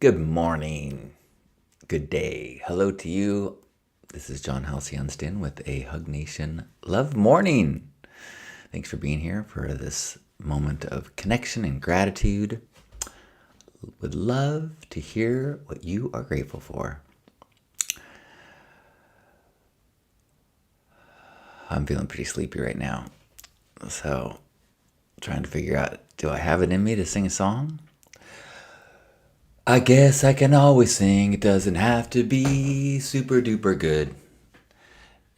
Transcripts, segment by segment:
Good morning. Good day. Hello to you. This is John Halcyon with a Hug Nation Love Morning. Thanks for being here for this moment of connection and gratitude. Would love to hear what you are grateful for. I'm feeling pretty sleepy right now. So, trying to figure out, do I have it in me to sing a song? I guess I can always sing, it doesn't have to be super duper good.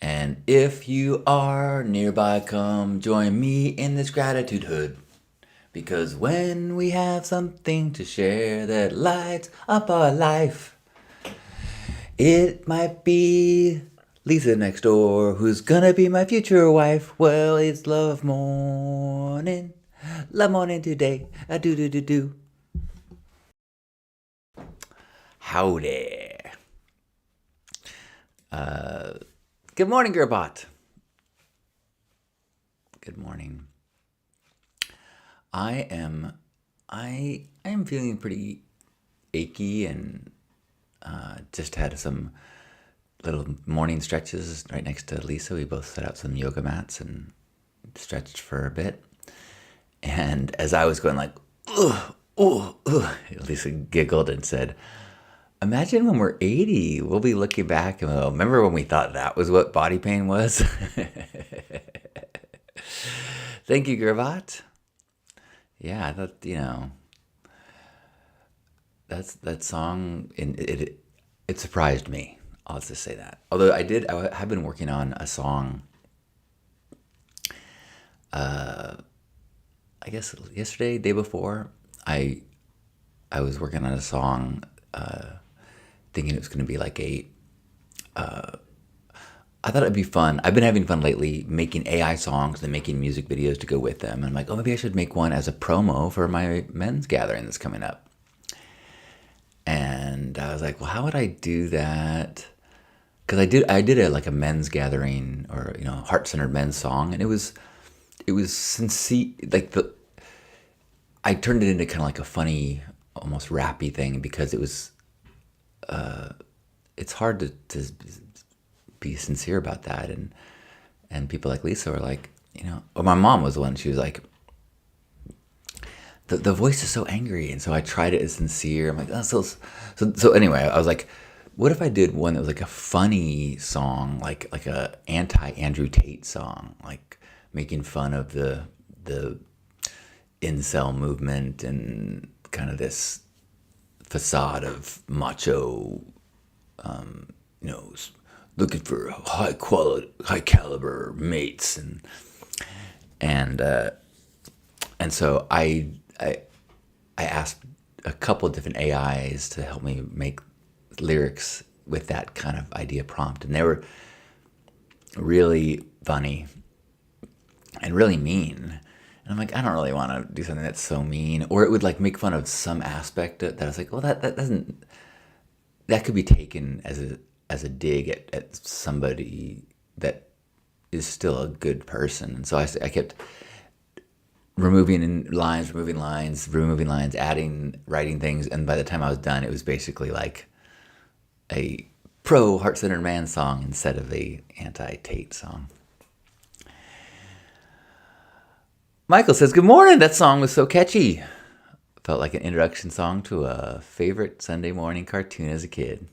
And if you are nearby, come join me in this gratitude hood. Because when we have something to share that lights up our life, it might be Lisa next door who's gonna be my future wife. Well, it's love morning today. A do do do do. Howdy. Good morning, Gerbot. Good morning. I am feeling pretty achy and just had some little morning stretches right next to Lisa. We both set out some yoga mats and stretched for a bit. And as I was going like, ugh, ugh, ugh, Lisa giggled and said, imagine when we're 80, we'll be looking back and we'll remember when we thought that was what body pain was? Thank you, Gervat. Yeah, I thought, that song, it surprised me. I'll just say that. Although I have been working on a song, I guess yesterday, day before, I was working on a song, thinking it was going to be like I thought it'd be fun. I've been having fun lately making AI songs and making music videos to go with them. And I'm like, oh, maybe I should make one as a promo for my men's gathering that's coming up. And I was like, well, how would I do that? Because I did a men's gathering or heart-centered men's song, and it was sincere. Like I turned it into kind of like a funny, almost rappy thing because it was. It's hard to be sincere about that, and people like Lisa were like, or my mom was the one. She was like, the voice is so angry, and so I tried it as sincere. I'm like, oh, so anyway, I was like, what if I did one that was like a funny song, like a anti Andrew Tate song, like making fun of the incel movement and kind of this facade of macho, looking for high quality, high caliber mates, and so I asked a couple of different AIs to help me make lyrics with that kind of idea prompt, and they were really funny and really mean. And I'm like, I don't really want to do something that's so mean, or it would like make fun of some aspect that I was like, well, that doesn't, that could be taken as a dig at somebody that is still a good person. And so I kept removing lines, adding, writing things. And by the time I was done, it was basically like a pro heart-centered man song instead of a anti-Tate song. Michael says, good morning. That song was so catchy. Felt like an introduction song to a favorite Sunday morning cartoon as a kid.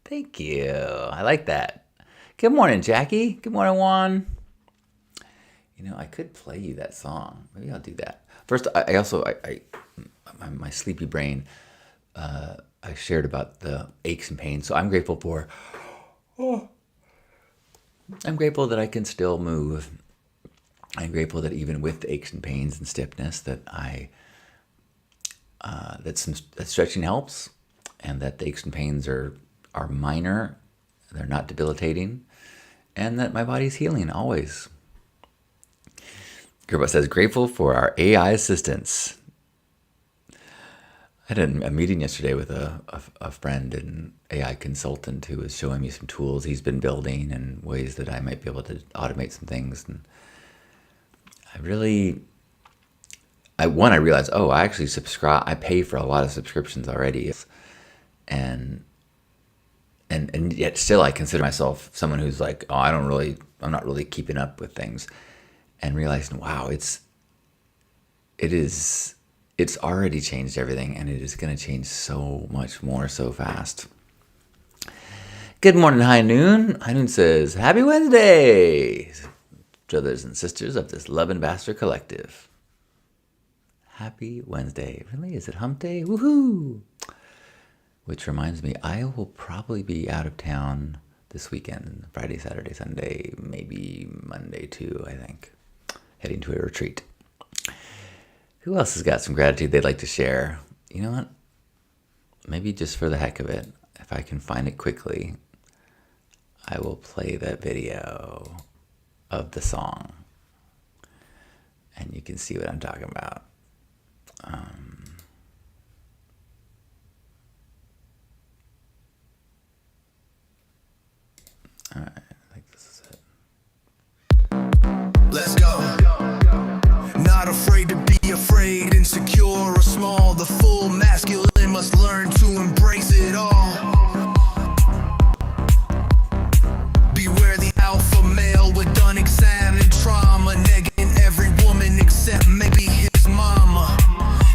Thank you. I like that. Good morning, Jackie. Good morning, Juan. I could play you that song. Maybe I'll do that. First, I also, my sleepy brain, I shared about the aches and pains. So I'm grateful that I can still move. I'm grateful that even with the aches and pains and stiffness that that stretching helps, and that the aches and pains are minor, they're not debilitating, and that my body's healing always. Gerba says, grateful for our AI assistants. I had a meeting yesterday with a friend, an AI consultant, who was showing me some tools he's been building and ways that I might be able to automate some things. And I realized, I actually subscribe. I pay for a lot of subscriptions already. and and yet still I consider myself someone who's like, oh, I'm not really keeping up with things, and realizing, wow, it's already changed everything, and it is going to change so much more so fast. Good morning, High Noon. High Noon says, Happy Wednesday, brothers and sisters of this Love and Bastard Collective. Happy Wednesday. Really? Is it hump day? Woohoo! Which reminds me, I will probably be out of town this weekend. Friday, Saturday, Sunday, maybe Monday too, I think. Heading to a retreat. Who else has got some gratitude they'd like to share? You know what? Maybe just for the heck of it, if I can find it quickly, I will play that video of the song. And you can see what I'm talking about. All right, I think this is it. Let's go. Not afraid to be afraid, insecure or small. The full masculine must learn to embrace it all. Beware the alpha male with unexamined trauma, negging every woman except maybe his mama.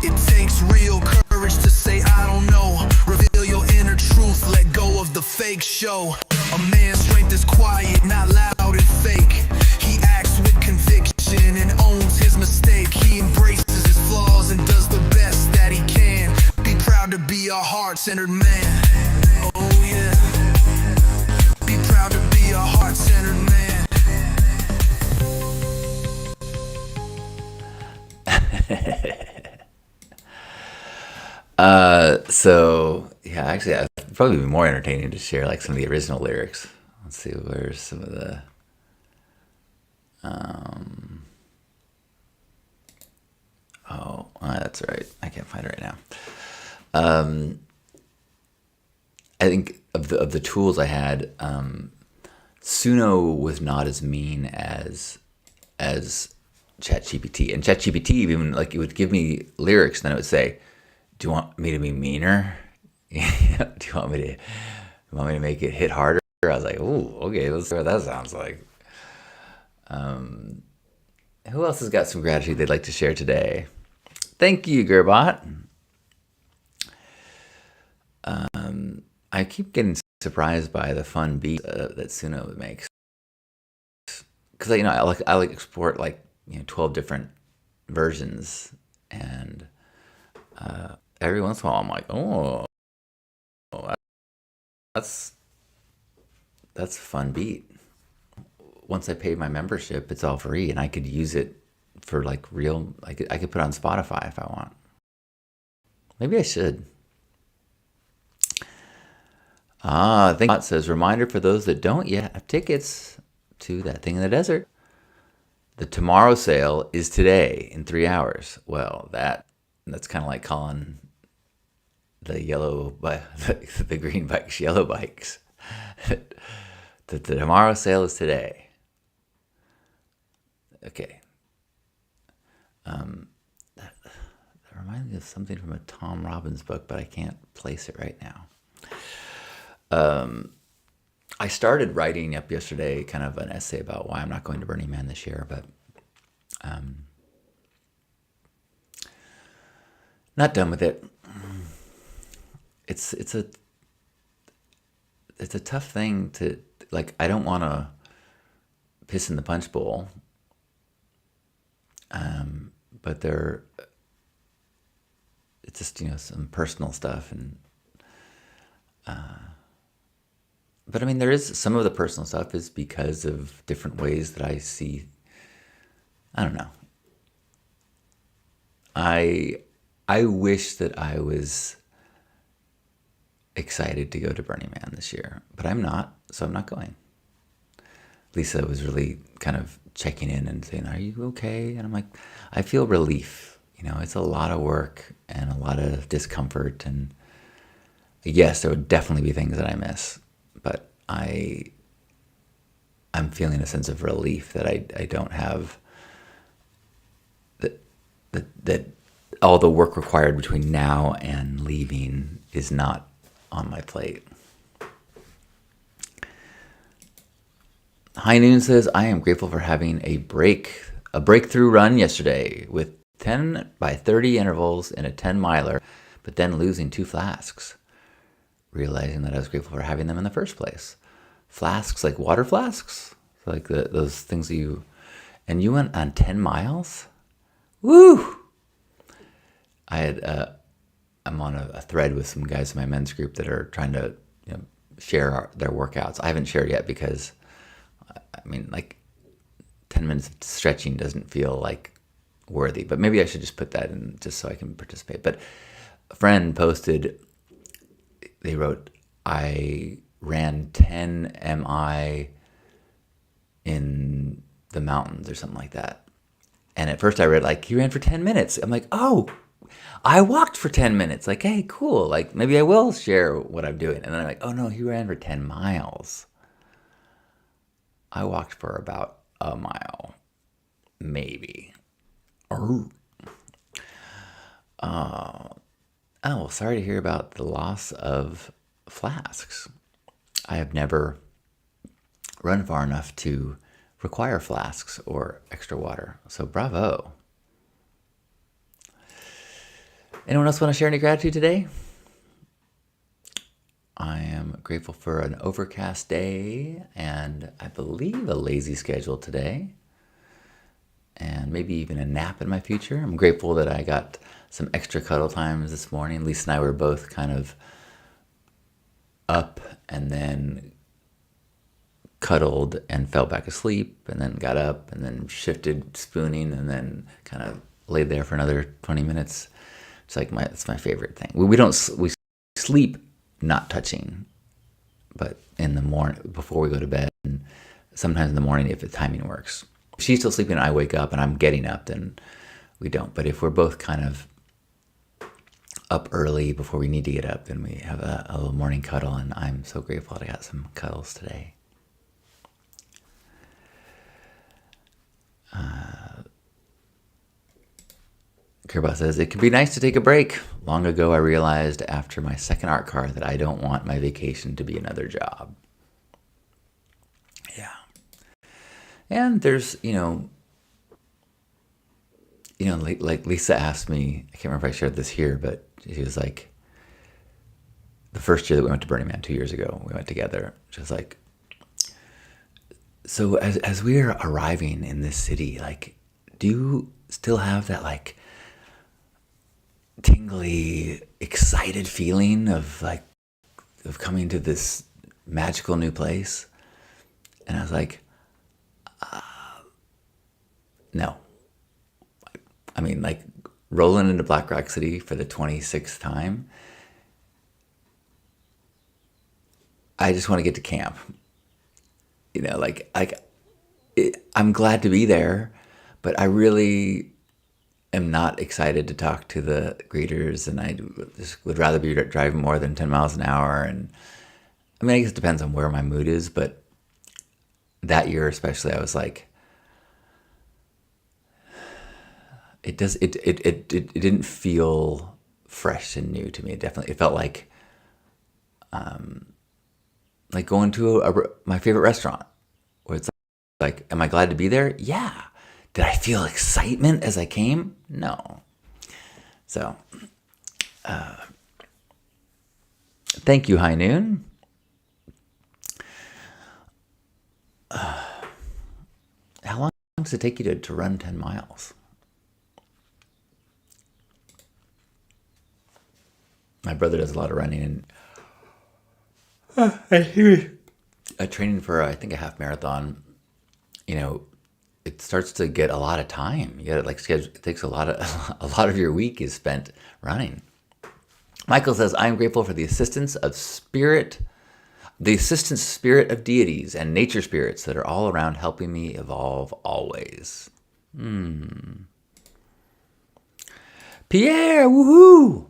It takes real courage to say I don't know. Reveal your inner truth, let go of the fake show. A man's strength is quiet, not loud and fake. He acts with conviction and owns his mistake. He embraces his flaws and does the best that he can. Be proud to be a heart-centered man. Oh yeah. Be proud to be a heart-centered man. So yeah, actually, it'd probably be more entertaining to share like some of the original lyrics. Let's see, where's some of the. That's right. I can't find it right now. I think of the tools I had, Suno was not as mean as ChatGPT, and ChatGPT even like it would give me lyrics, and then it would say, "Do you want me to be meaner? Do you want me to make it hit harder?" I was like, "Ooh, okay, let's see what that sounds like." Who else has got some gratitude they'd like to share today? Thank you, Gerbot. I keep getting surprised by the fun beat that Suno makes, because I like export 12 different versions, and every once in a while I'm like, oh, that's a fun beat. Once I pay my membership, it's all free, and I could use it for like real. I could put it on Spotify if I want. Maybe I should. I think it says, reminder for those that don't yet have tickets to That Thing in the Desert. The tomorrow sale is today in 3 hours. Well, that's kind of like calling the green bikes yellow bikes. The tomorrow sale is today. Okay. That reminds me of something from a Tom Robbins book, but I can't place it right now. I started writing up yesterday kind of an essay about why I'm not going to Burning Man this year, but not done with it. It's a tough thing to, like, I don't want to piss in the punch bowl, but it's just some personal stuff, and but I mean, there is some of the personal stuff is because of different ways that I see. I don't know. I wish that I was excited to go to Burning Man this year, but I'm not, so I'm not going. Lisa was really kind of checking in and saying, "Are you okay?" And I'm like, I feel relief. It's a lot of work and a lot of discomfort, and yes, there would definitely be things that I miss, but I'm feeling a sense of relief that I don't have that all the work required between now and leaving is not on my plate. High Noon says, I am grateful for having a breakthrough run yesterday with 10 by 30 intervals in a 10 miler, but then losing 2 flasks. Realizing that I was grateful for having them in the first place. Flasks, like water flasks? Like those things that you... And you went on 10 miles? Woo! I'm on a thread with some guys in my men's group that are trying to share their workouts. I haven't shared yet because, I mean, like 10 minutes of stretching doesn't feel like worthy. But maybe I should just put that in just so I can participate. But a friend posted... They wrote, I ran 10 MI in the mountains or something like that. And at first I read, like, he ran for 10 minutes. I'm like, oh, I walked for 10 minutes. Like, hey, cool. Like, maybe I will share what I'm doing. And then I'm like, oh, no, he ran for 10 miles. I walked for about a mile, maybe. Oh, sorry to hear about the loss of flasks. I have never run far enough to require flasks or extra water. So bravo. Anyone else want to share any gratitude today? I am grateful for an overcast day and I believe a lazy schedule today. And maybe even a nap in my future. I'm grateful that I got some extra cuddle times this morning. Lisa and I were both kind of up and then cuddled and fell back asleep and then got up and then shifted spooning and then kind of laid there for another 20 minutes. It's like it's my favorite thing. We sleep not touching, but in the morning before we go to bed and sometimes in the morning if the timing works. If she's still sleeping and I wake up and I'm getting up, then we don't. But if we're both kind of up early before we need to get up, then we have a little morning cuddle, and I'm so grateful that I got some cuddles today. Kirba says, it could be nice to take a break. Long ago I realized after my second art car that I don't want my vacation to be another job. Yeah. And there's, like Lisa asked me, I can't remember if I shared this here, but she was like, the first year that we went to Burning Man 2 years ago, we went together. She was like, so as we're arriving in this city, like, do you still have that like tingly, excited feeling of coming to this magical new place? And I was like, no. I mean, like, rolling into Black Rock City for the 26th time, I just want to get to camp. I'm glad to be there, but I really am not excited to talk to the greeters, and I just would rather be driving more than 10 miles an hour. And I mean, I guess it depends on where my mood is, but that year especially, I was like, it didn't feel fresh and new to me. It felt like going to my favorite restaurant, where it's like, am I glad to be there? Yeah. Did I feel excitement as I came? No. So, thank you, High Noon. How long does it take you to run 10 miles? My brother does a lot of running, and training for, I think, a half marathon. It starts to get a lot of time. You got to schedule. It takes a lot of your week is spent running. Michael says, I am grateful for the assistance spirit of deities and nature spirits that are all around helping me evolve always. Pierre, woohoo!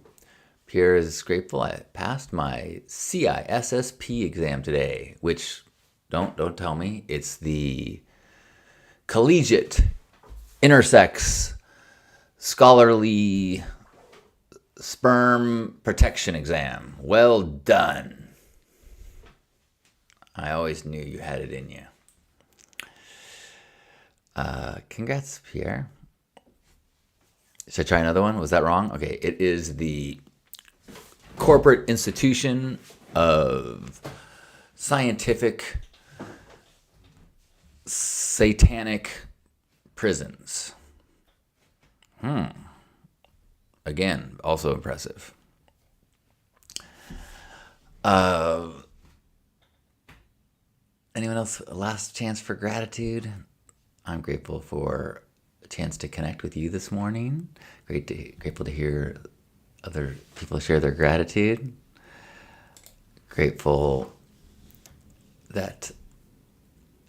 Pierre is grateful I passed my CISSP exam today, which, don't tell me, it's the Collegiate Intersex Scholarly sperm protection exam. Well done. I always knew you had it in you. Congrats, Pierre. Should I try another one? Was that wrong? Okay, it is the Corporate Institution of Scientific Satanic Prisons. Again, also impressive. Anyone else? A last chance for gratitude? I'm grateful for a chance to connect with you this morning. Grateful to hear other people share their gratitude. Grateful that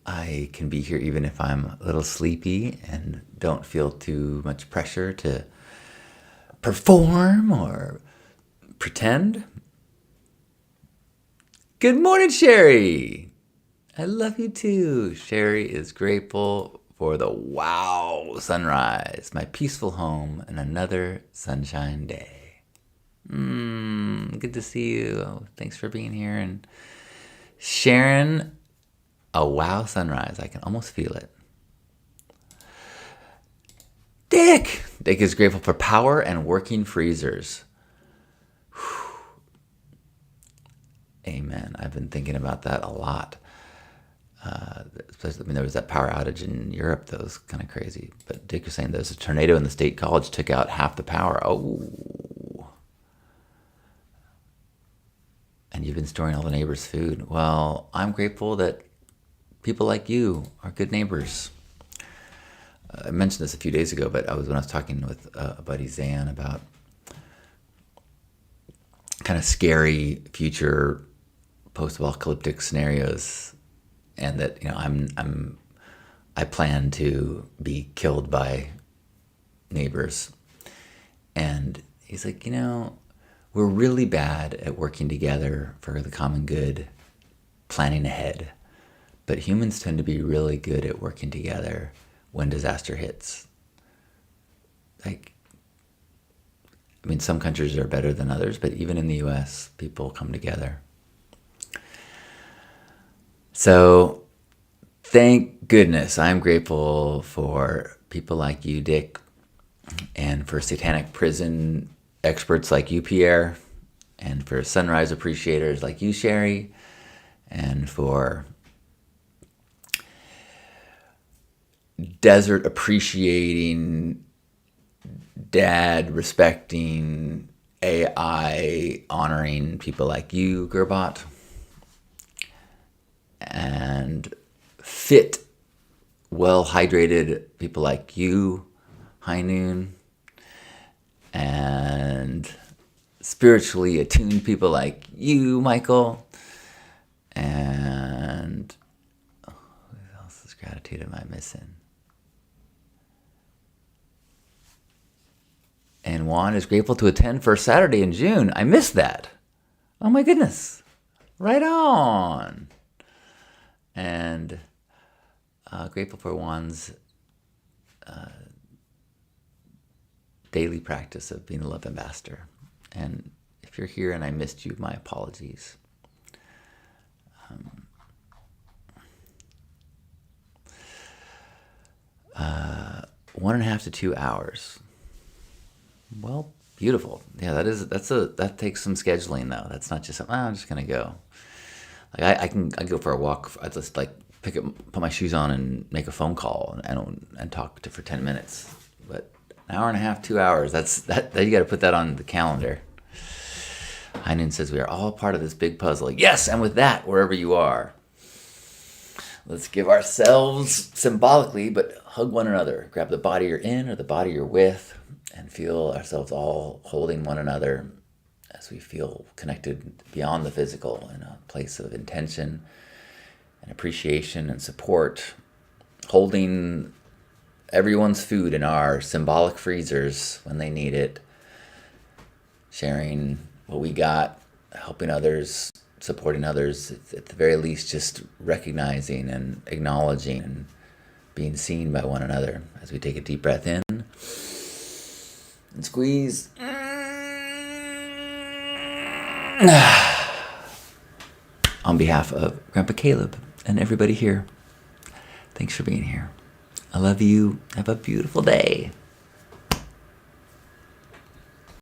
I can be here even if I'm a little sleepy and don't feel too much pressure to perform or pretend. Good morning, Sherry. I love you too. Sherry is grateful for the wow sunrise, my peaceful home, and another sunshine day. Good to see you. Thanks for being here and sharing a wow sunrise. I can almost feel it. Dick is grateful for power and working freezers. Whew. Amen. I've been thinking about that a lot. Especially, there was that power outage in Europe that was kind of crazy. But Dick was saying there's a tornado in the state college, took out half the power. Oh. And you've been storing all the neighbors' food. Well, I'm grateful that people like you are good neighbors. I mentioned this a few days ago, but when I was talking with a buddy, Zan, about kind of scary future post-apocalyptic scenarios, and that I plan to be killed by neighbors. And he's like, we're really bad at working together for the common good, planning ahead. But humans tend to be really good at working together when disaster hits. Some countries are better than others, but even in the US, people come together. So, thank goodness, I'm grateful for people like you, Dick, and for satanic prison experts like you, Pierre, and for sunrise appreciators like you, Sherry, and for desert appreciating, dad respecting, AI honoring people like you, Gerbot, and fit, well hydrated people like you, High Noon, and spiritually attuned people like you, Michael, and who else's gratitude am I missing? And Juan is grateful to attend First Saturday in June. I missed that. Oh my goodness. Right on. And grateful for Juan's daily practice of being a love ambassador. And if you're here and I missed you, my apologies. 1.5 to 2 hours. Well, beautiful. Yeah, that takes some scheduling though. That's not just I'm just gonna go. I go for a walk. I just put my shoes on and make a phone call and talk for 10 minutes. But 1.5 to 2 hours. That you got to put that on the calendar. Heinen says we are all part of this big puzzle. Yes, and with that, wherever you are, let's give ourselves symbolically, but hug one another. Grab the body you're in or the body you're with, and feel ourselves all holding one another as we feel connected beyond the physical in a place of intention and appreciation and support, holding everyone's food in our symbolic freezers when they need it, sharing what we got, helping others, supporting others, at the very least just recognizing and acknowledging and being seen by one another as we take a deep breath in and squeeze On behalf of Grandpa Caleb and everybody here, thanks for being here. I love you. Have a beautiful day.